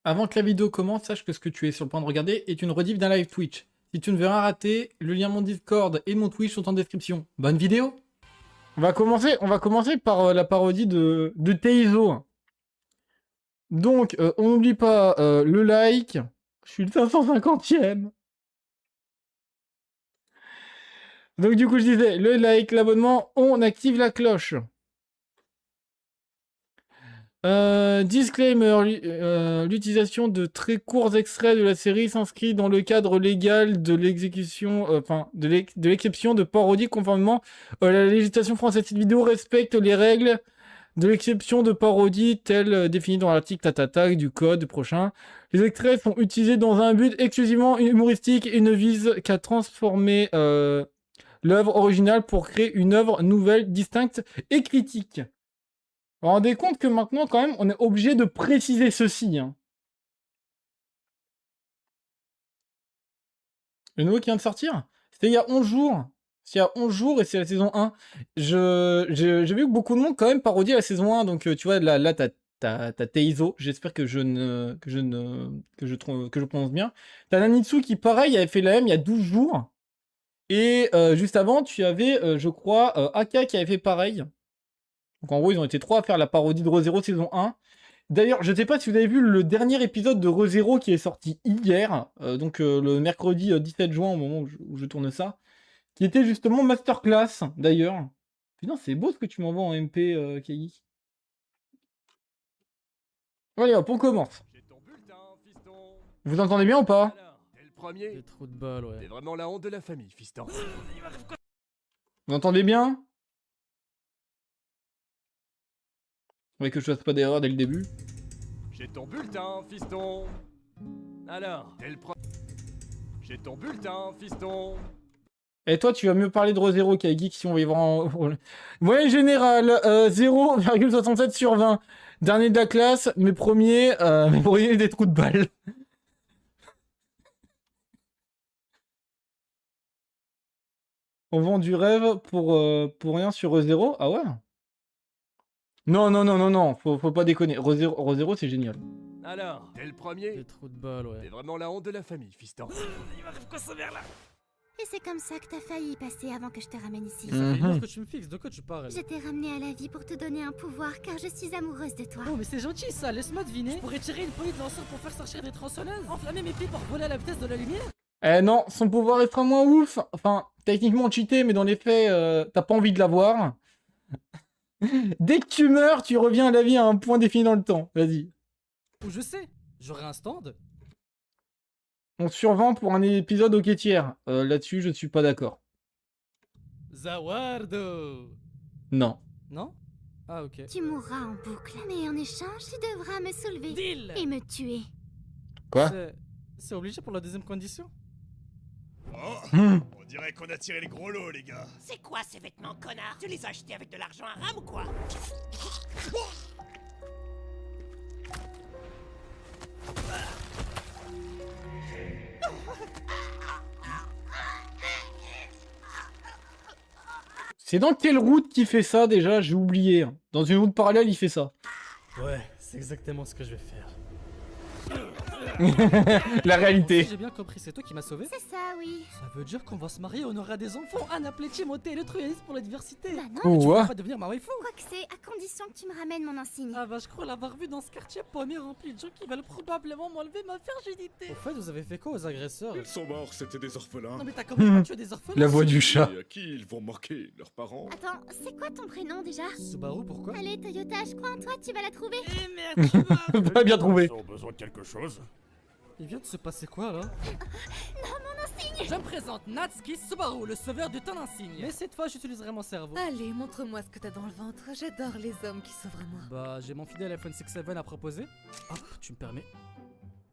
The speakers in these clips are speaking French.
Avant que la vidéo commence, sache que ce que tu es sur le point de regarder est une rediff d'un live Twitch. Si tu ne veux rien rater, le lien de mon Discord et de mon Twitch sont en description. Bonne vidéo! On va commencer par la parodie de Teizo. Donc, on n'oublie pas le like. Je suis le 550e. Donc du coup, je disais, le like, l'abonnement, on active la cloche. Disclaimer, l'utilisation de très courts extraits de la série s'inscrit dans le cadre légal de l'exécution, de l'exception de parodie conformément à la législation française. Cette vidéo respecte les règles de l'exception de parodie telles définies dans l'article tatata du code prochain. Les extraits sont utilisés dans un but exclusivement humoristique et ne visent qu'à transformer l'œuvre originale pour créer une œuvre nouvelle, distincte et critique. Vous vous rendez compte que maintenant, quand même, on est obligé de préciser ceci. Hein. Le nouveau qui vient de sortir, c'était il y a 11 jours. C'est il y a 11 jours et c'est la saison 1. J'ai vu que beaucoup de monde quand même parodie la saison 1. Donc tu vois, là t'as Teizo. J'espère que je prononce bien. T'as Nanitsu qui, pareil, avait fait la même il y a 12 jours. Et juste avant, tu avais, je crois, Aka qui avait fait pareil. Donc en gros, ils ont été 3 à faire la parodie de ReZero saison 1. D'ailleurs, je ne sais pas si vous avez vu le dernier épisode de ReZero qui est sorti hier, le mercredi 17 juin, au moment où je tourne ça, qui était justement Masterclass, d'ailleurs. Putain, c'est beau ce que tu m'envoies en MP, Kegi. Allez hop, on commence. Vous entendez bien ou pas? T'es le premier. Des trous de balle, ouais. T'es vraiment la honte de la famille, fiston. Vous entendez bien? Ouais, que je fasse pas d'erreur dès le début. J'ai ton bulletin, fiston. Alors, t'es le premier. J'ai ton bulletin, fiston. Et toi, tu vas mieux parler de ReZero qu'Ageek si on va y voir en... Moyenne générale, 0,67 sur 20. Dernier de la classe, mes premiers des trous de balle. On vend du rêve pour rien sur ReZero? Ah ouais? Non, faut pas déconner. ReZero, c'est génial. Alors, t'es le premier. Des trous de balle, T'es ouais. vraiment la honte de la famille, fiston. Il m'arrive quoi ce verre là? Et c'est comme ça que t'as failli y passer avant que je te ramène ici. Ça fait une heure que tu me fixes, de quoi tu parles? Je t'ai ramené à la vie pour te donner un pouvoir car je suis amoureuse de toi. Oh mais c'est gentil ça, laisse-moi deviner. Je pourrais tirer une poignée de lanceur pour faire sortir des tronçonneuses, enflammer mes pieds pour voler à la vitesse de la lumière. Eh non, son pouvoir est extrêmement ouf. Enfin, techniquement cheaté, mais dans les faits, t'as pas envie de l'avoir. Dès que tu meurs, tu reviens à la vie à un point défini dans le temps. Vas-y. Ou je sais, j'aurai un stand. On survend pour un épisode au quêtière. Là-dessus, je ne suis pas d'accord. Zawardo. Non. Non? Ah ok. Tu mourras en boucle, mais en échange, tu devras me soulever Deal. et me tuer. Quoi? C'est obligé pour la deuxième condition? Oh, on dirait qu'on a tiré les gros lots, les gars. C'est quoi ces vêtements, connard? Tu les as achetés avec de l'argent haram ou quoi? C'est dans quelle route qui fait ça déjà? J'ai oublié. Dans une route parallèle, il fait ça. Ouais, c'est exactement ce que je vais faire. La Si réalité. j'ai bien compris, c'est toi qui m'as sauvé? C'est ça, oui. Ça veut dire qu'on va se marier, on aura des enfants. Anna Plétier, Timothée et le troyanisme pour la diversité. Bah non, Oh, Tu ouais. vas pas devenir ma waifu? quoi que c'est, à condition que tu me ramènes mon insigne. Ah bah je crois l'avoir vu dans ce quartier paumé rempli de gens qui veulent probablement m'enlever ma virginité. Au fait, vous avez fait quoi aux agresseurs? Ils sont morts, c'était des orphelins. Non mais t'as quand même pas tué des orphelins? La voix du chat. Et à qui ils vont manquer? Leurs parents? Attends, c'est quoi ton prénom déjà? Subaru, pourquoi? Allez, Toyota, je crois en toi, tu vas la trouver. Eh merde, tu m'as- Pas bien trouvé. Ils ont besoin de quelque chose? Il vient de se passer quoi là? Non, mon insigne! Je me présente Natsuki Subaru, le sauveur de ton insigne. Mais cette fois, j'utiliserai mon cerveau. Allez, montre-moi ce que t'as dans le ventre. J'adore les hommes qui s'ouvrent à moi. Bah, j'ai mon fidèle iPhone 6-7 à proposer. Hop, tu me permets.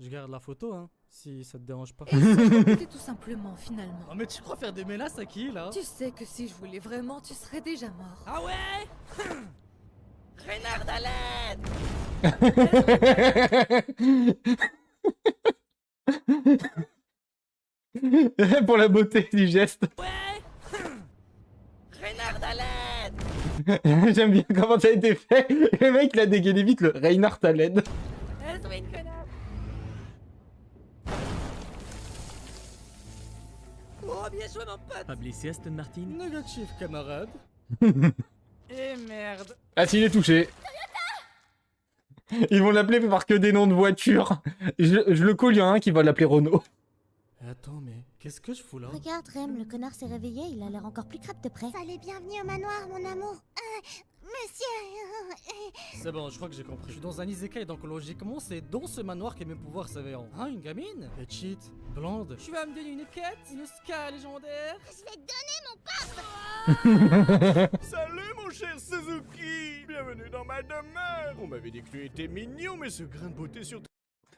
Je garde la photo, hein, si ça te dérange pas. C'était tout simplement, finalement. Oh mais tu crois faire des menaces à qui là? Tu sais que si je voulais vraiment, tu serais déjà mort. Ah ouais? Reynard à l'aide! Pour la beauté du geste. Ouais! Reynard à l'aide! J'aime bien comment ça a été fait. Le mec, il a dégainé vite le Reinhardt à l'aide. Aide-moi, connard! Oh, bien joué, mon pote. Pas blessé, Aston Martin? Négatif, camarade. Et merde. Ah, s'il est touché. Ils vont l'appeler par que des noms de voitures. Je le colle, il y en a un qui va l'appeler Renault. Attends, mais qu'est-ce que je fous là? Regarde, Rem, le connard s'est réveillé, il a l'air encore plus crade de près. Allez, bienvenue au manoir, mon amour. Monsieur... C'est bon, je crois que j'ai compris. Je suis dans un isekai, donc logiquement, c'est dans ce manoir que mes pouvoirs s'avèrent. Hein, une gamine? Petite, blonde. Tu vas me donner une quête? Une ska légendaire? Je vais te donner mon papa. Salut mon cher Suzuki. Bienvenue dans ma demeure. On m'avait dit que tu étais mignon, mais ce grain de beauté sur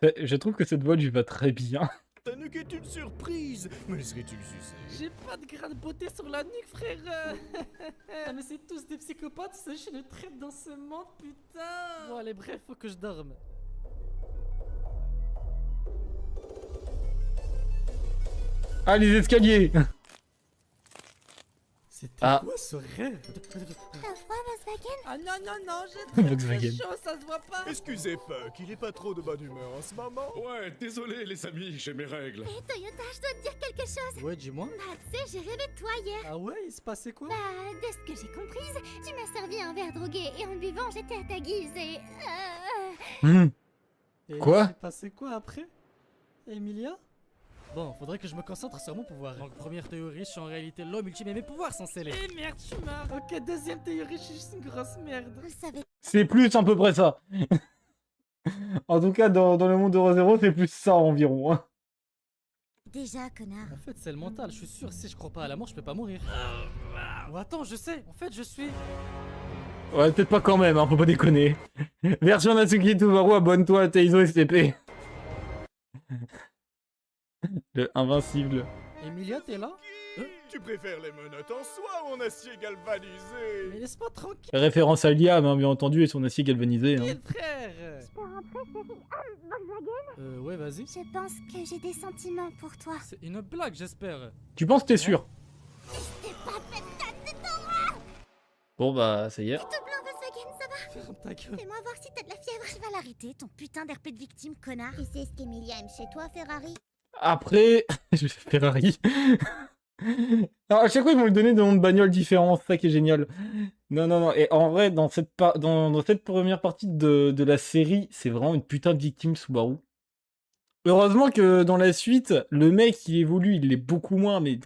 Je trouve que cette voix lui va très bien. ta nuque est une surprise. Me laisserais-tu le sucer? J'ai pas de grain de beauté sur la nuque, frère. Ah, mais c'est tous des psychopathes, ce je le traite dans ce monde, putain. Bon, allez, bref, faut que je dorme. Ah, les escaliers. C'était Ah. quoi ce rêve? T'as froid, Volkswagen? Ah non, non, non, j'ai très Volkswagen. chaud, ça se voit pas. Excusez Puck, il est pas trop de bonne humeur en ce moment. Ouais, désolé les amis, j'ai mes règles. Hé, Toyota, je dois te dire quelque chose. Ouais, dis-moi. Bah, tu sais, j'ai rêvé de toi hier. Ah ouais, il se passait quoi? Bah, de ce que j'ai comprise, tu m'as servi un verre drogué et en le buvant, j'étais à ta guise et... Et Quoi? il s'est passé quoi après? Emilia? Bon, faudrait que je me concentre sur mon pouvoir. Donc, première théorie, je suis en réalité l'homme ultime et mes pouvoirs sont scellés. Eh merde, je suis mort. Ok, deuxième théorie, je suis juste une grosse merde. On le savait. C'est plus à peu près ça. En tout cas, dans le monde de Re:Zero, c'est plus ça environ. Hein. Déjà, connard. En fait, c'est le mental, je suis sûr, si je crois pas à la mort, je peux pas mourir. Oh, attends, je sais, en fait, je suis... Ouais, peut-être pas quand même, hein, faut pas déconner. Version Natsuki Tubaru, abonne-toi à Teizo STP. Le invincible. Emilia, t'es là? Tu préfères les menottes en soie ou en acier galvanisé? Mais laisse-moi tranquille, Référence à Liam, hein, bien entendu, et son acier galvanisé. Hein. frère. Je peux rentrer, chérie? Volkswagen? Ouais, vas-y. Je pense que j'ai des sentiments pour toi. C'est une blague, j'espère. Tu penses que t'es sûr? T'es pas fait ça de ton... Bon bah, ça y est. Tout blanc, Volkswagen, ça va? Ferme ta gueule. Fais-moi voir si t'as de la fièvre. Je vais l'arrêter, ton putain d'RP de victime, connard. Tu sais ce qu'Emilia aime chez toi, Ferrari? Après, je fais Ferrari. Alors, à chaque fois, ils vont lui donner des noms de bagnoles différents, c'est ça qui est génial. Non, non, non. Et en vrai, dans cette première partie de la série, c'est vraiment une putain de victime, Subaru. Heureusement que dans la suite, le mec, il évolue, il l'est beaucoup moins, mais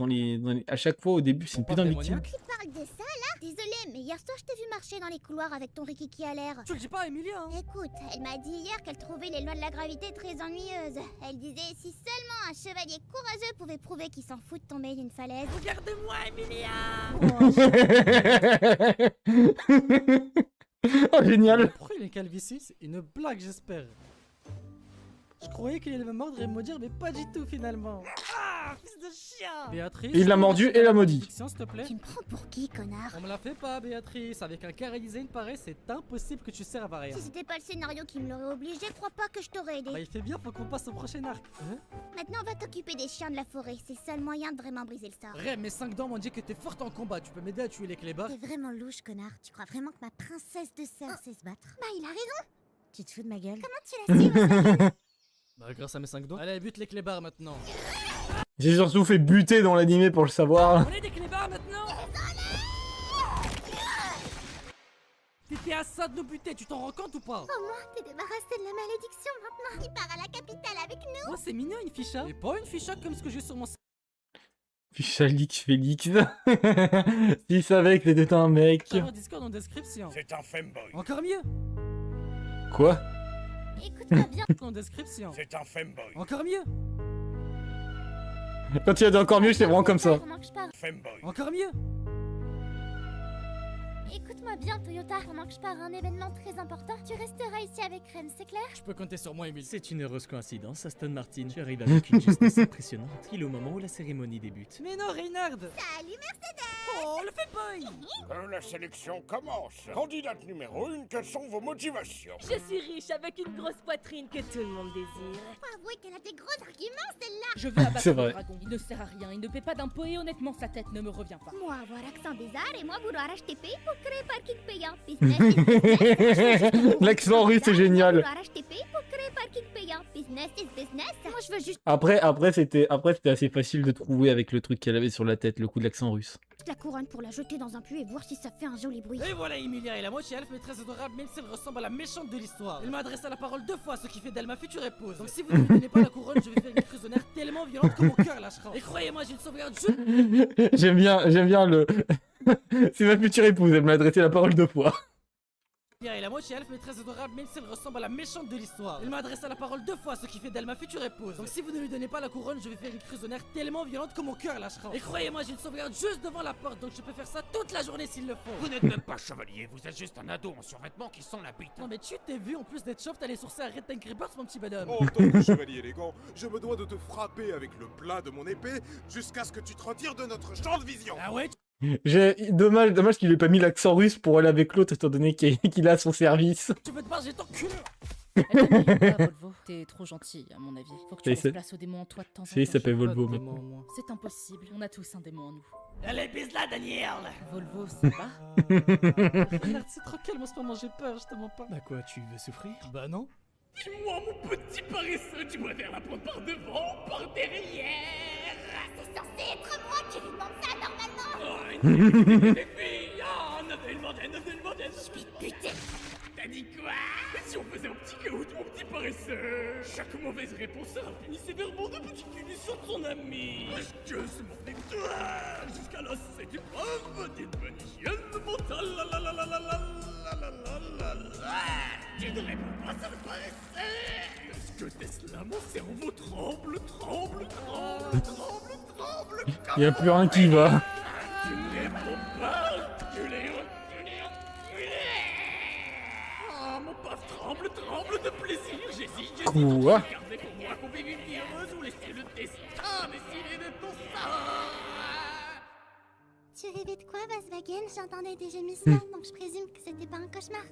à chaque fois, au début, c'est une putain de victime. Tu parles de ça, là? Désolée, mais hier soir, je t'ai vu marcher dans les couloirs avec ton rikiki à l'air. Tu le dis pas à Emilia, hein? Écoute, elle m'a dit hier qu'elle trouvait les lois de la gravité très ennuyeuses. Elle disait si seulement un chevalier courageux pouvait prouver qu'il s'en fout de tomber d'une falaise. Regarde-moi, Emilia! Oh, génial! Pourquoi il est calvitie? C'est une blague, j'espère. Je croyais qu'il allait me mordre et me maudire, mais pas du tout finalement. Ah, fils de chien! Béatrice. Il l'a mordu et l'a maudit. S'il te plaît. Tu me prends pour qui, connard? On me la fait pas, Béatrice. Avec un carré design pareil, c'est impossible que tu serves à rien. Si c'était pas le scénario qui me l'aurait obligé, crois pas que je t'aurais aidé. Bah, il fait bien, faut qu'on passe au prochain arc. Hein? Maintenant, va t'occuper des chiens de la forêt. C'est le seul moyen de vraiment briser le sort. Rêve, mes 5 dents m'ont dit que t'es forte en combat. Tu peux m'aider à tuer les clébards? T'es vraiment louche, connard. Tu crois vraiment que ma princesse de sœur sait se battre? Bah, il a raison. Tu te fous de ma gueule? Comment tu l'as su, Volkswagen? Bah, grâce à mes 5 doigts. Allez, bute les clébards maintenant. J'ai surtout fait buter dans l'animé pour le savoir. On est des clébards maintenant! T'étais à ça de nous buter, tu t'en rends compte ou pas? Au moins, t'es débarrassé de la malédiction maintenant. Il part à la capitale avec nous. Oh, c'est mignon une ficha. Et pas une ficha comme ce que j'ai sur mon... Fichalix Félix. S'il savait que c'était un mec. Serveur Discord en description. C'est un femboy. Encore mieux. Quoi? Écoute-moi bien. En description. C'est un femboy. Encore mieux. Quand il a dit encore mieux, j'étais vraiment comme ça. Pendant que je parle. Femboy. Encore mieux. Écoute-moi bien, Toyota. Pendant que je pars à un événement très important, tu resteras ici avec Rem, c'est clair? Je peux compter sur moi, Emile. C'est une heureuse coïncidence, Aston Martin. Tu arrives avec une justesse impressionnante, pile au moment où la cérémonie débute. Mais non, Reynard. Salut, Mercedes. Oh, le fait boy. La sélection commence. Candidate numéro 1, quelles sont vos motivations? Je suis riche avec une grosse poitrine que tout le monde désire. Faut avouer qu'elle a des gros arguments, celle-là. Je veux abattre C'est le vrai. dragon. Il ne sert à rien, il ne paie pas d'impôts et honnêtement sa tête ne me revient pas. Moi avoir accent des arts et moi vouloir acheter pays pour pour créer parking payant. Business is business. L'accent russe c'est génial. Vouloir acheter paye pour créer parking payant. Business is business. Moi je veux juste Après c'était assez facile de trouver avec le truc qu'elle avait sur la tête, le coup de l'accent russe. la couronne pour la jeter dans un puits et voir si ça fait un joli bruit. Et voilà Emilia, et la moitié elfe mais très adorable même si elle ressemble à la méchante de l'histoire. Elle m'a adressé la parole 2 fois, ce qui fait d'elle ma future épouse. Donc si vous ne me donnez pas la couronne, je vais faire une crise d'honneur tellement violente que mon cœur lâchera. Et croyez-moi, j'ai une sauvegarde juste... J'aime bien le... C'est ma future épouse, elle m'a adressé la parole 2 fois. Et la moitié elfe mais très adorable même si elle ressemble à la méchante de l'histoire. Elle m'a adressé la parole 2 fois, ce qui fait d'elle ma future épouse. Donc si vous ne lui donnez pas la couronne, je vais faire une crise d'honneur tellement violente que mon cœur lâchera. Et croyez-moi, j'ai une sauvegarde juste devant la porte, donc je peux faire ça toute la journée s'il le faut. Vous n'êtes même pas chevalier, vous êtes juste un ado en survêtement qui sent la bite. Non mais tu t'es vu, en plus d'être chauve, t'as les sourcils à Red Tank Reapers, mon petit bonhomme. En tant que chevalier élégant, je me dois de te frapper avec le plat de mon épée jusqu'à ce que tu te retires de notre champ de vision. Ah ouais? Dommage qu'il ait pas mis l'accent russe pour aller avec l'autre étant donné qu'il a son service. Tu veux te battre, j'ai t'enculé. Volvo, t'es trop gentil à mon avis. Faut que tu Et laisses place au démon en toi de temps en temps. Il s'appelle Volvo maintenant. C'est impossible, on a tous un démon en nous. Allez, bise-la, Daniel. Volvo, ça va? Regarde, c'est trop calme en ce moment, j'ai peur, je te mens pas. Bah quoi, tu veux souffrir? Bah non. Dis-moi, mon petit paresseux, tu préfères la prendre par devant ou par derrière? C'est censé être moi qui lui demande ça normalement. Les filles, oh, ne mondaine, je suis Putain. T'as dit quoi? Si on faisait un petit caout, mon petit paresseux? Chaque mauvaise réponse sera punie sévèrement de petits culs sur son ami. Que se montrer toi jusqu'à la cette épreuve d'une bonne hygiène mentale. La la la la la la la la la la. Tu ne réponds pas, ça me paraissait. Est-ce que Tesla, mon cerveau tremble. Il y a plus rien qui va. Tu ne réponds pas, enculé. Oh, mon paf tremble de plaisir. J'hésite. Quoi? Regardez pour moi qu'on vive une vie heureuse ou laisser le destin décider de ton sort. Tu rêvais de quoi, Volkswagen? J'entendais des gémissements, donc je présume que c'était pas un cauchemar.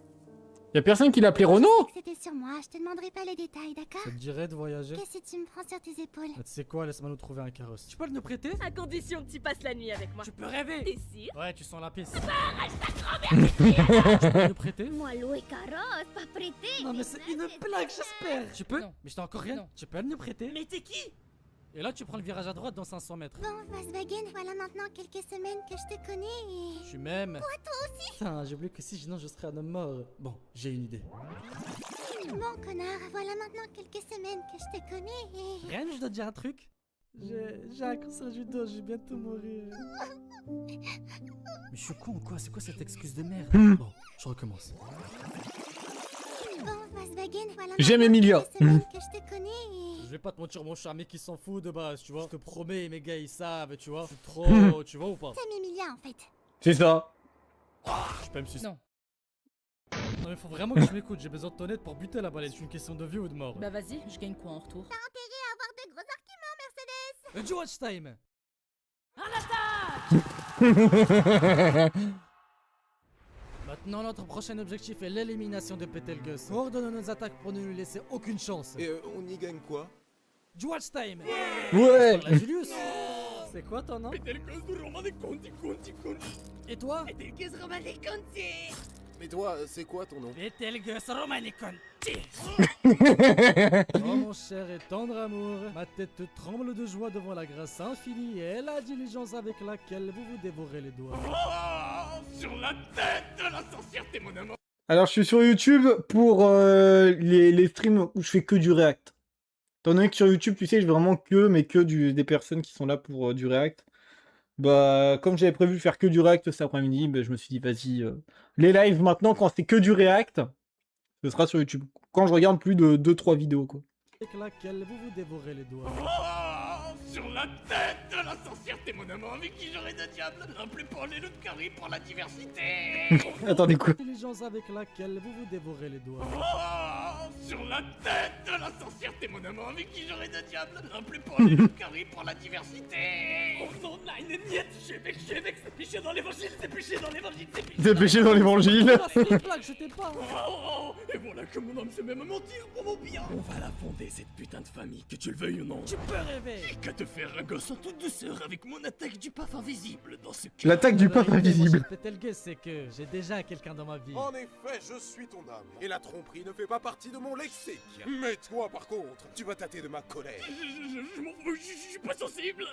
Y'a personne qui l'a appelé Renault? C'était sur moi, je te demanderai pas les détails, d'accord? Ça te dirait de voyager? Qu'est-ce que tu me prends sur tes épaules? Tu sais quoi, laisse-moi nous trouver un carrosse. Tu peux le nous prêter? À condition que tu passes la nuit avec moi. Tu peux rêver. T'es sûr? Ouais, tu sens la piste. Tu peux le prêter? Moi, louer carrosse, pas prêter. Non mais c'est une blague, j'espère. Tu peux? Non. Mais je t'ai encore rien. Non. Tu peux le nous prêter? Mais t'es qui? Et là, tu prends le virage à droite dans 500 mètres. Bon, Volkswagen, voilà maintenant quelques semaines que je te connais et... Tu m'aimes? Toi aussi. Putain, j'ai oublié que sinon je serais un homme mort. Bon, j'ai une idée. Bon, connard, voilà maintenant quelques semaines que je te connais et... Rien, je dois te dire un truc. J'ai un cancer du dos, je vais bientôt mourir. Mais je suis con ou quoi? C'est quoi cette excuse de merde? Bon, je recommence. Bon, Volkswagen, voilà J'aime maintenant Emilia. quelques semaines que je te connais et... Je vais pas te mentir, mon cher, mais qui s'en fout de base, tu vois. Je te promets, mes gars, ils savent, tu vois. Je suis trop, tu vois ou pas? T'aimes Emilia, en fait. C'est ça. Je peux me suicider. Non. Non mais faut vraiment que je m'écoute, j'ai besoin de ton aide pour buter la baleine, c'est une question de vie ou de mort. Bah vas-y, je gagne quoi en retour? T'as intérêt à avoir de gros arguments, Mercedes. Du watch time. Maintenant, notre prochain objectif est l'élimination de Betelgeuse. Coordonnons nos attaques pour ne lui laisser aucune chance. Et on y gagne quoi? Du watch time. Ouais. Par la Julius. C'est quoi ton nom? Betelgeuse de Romain de Conti. Et toi? Betelgeuse Romain de Conti. Mais toi, c'est quoi ton nom? Betelgeuse Romaniconti. Oh mon cher et tendre amour, ma tête tremble de joie devant la grâce infinie et la diligence avec laquelle vous vous dévorez les doigts. Oh, sur la tête de la sorcière, t'es mon amour. Alors je suis sur YouTube pour les streams où je fais que du React. Étant donné que sur YouTube, tu sais, je fais vraiment des personnes qui sont là pour du React. Bah, comme j'avais prévu de faire que du React cet après-midi, bah, je me suis dit, vas-y, les lives maintenant, quand c'est que du React, ce sera sur YouTube. Quand je regarde plus de 2-3 vidéos, quoi. Avec laquelle vous vous dévorez les doigts. Oh, sur la tête de la sorcière, t'es mon amant avec qui j'aurai de diable. Un plus pour les loups de curry pour la diversité. Attendez, quoi? Intelligence avec laquelle vous vous dévorez les doigts. Oh, sur la tête de la sorcière, t'es mon amant avec qui j'aurai de diable. Un plus pour les loups de curry pour la diversité. Oh non, nein, niet, c'est péché dans l'évangile, c'est péché dans l'évangile, c'est péché. C'est péché dans l'évangile. Ah, c'est une blague, je t'ai pas. Oh, et voilà que mon homme se met à me mentir pour mon bien. On va la fonder sauver cette putain de famille, que tu le veuilles ou non. Tu peux rêver. Et qu'à te faire un gosse en toute douceur avec mon attaque du paf invisible dans ce cas. L'attaque du paf invisible. Betelgeuse, c'est que j'ai déjà quelqu'un dans ma vie. En effet, je suis ton âme, et la tromperie ne fait pas partie de mon lexique. Mais toi, par contre, tu vas tâter de ma colère. Je m'en fous, je suis pas sensible.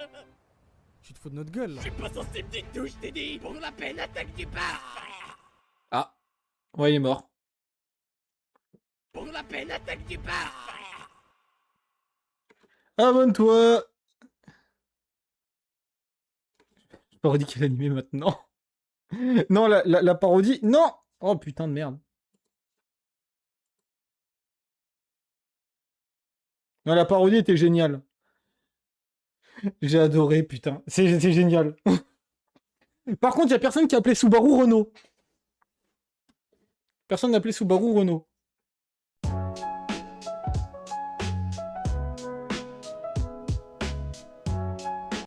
Tu te fous de notre gueule là. Je suis pas sensible du tout, je t'ai dit. Pour la peine, attaque du paf. Ah. Ouais, il est mort. Pour la peine, attaque du paf. Abonne-toi. Parodie qui est animée maintenant. Non, la parodie. Non. Oh putain de merde. Non, la parodie était géniale. J'ai adoré, putain. C'est génial. Par contre, il y a personne qui a appelé Subaru Renault. Personne n'a appelé Subaru Renault.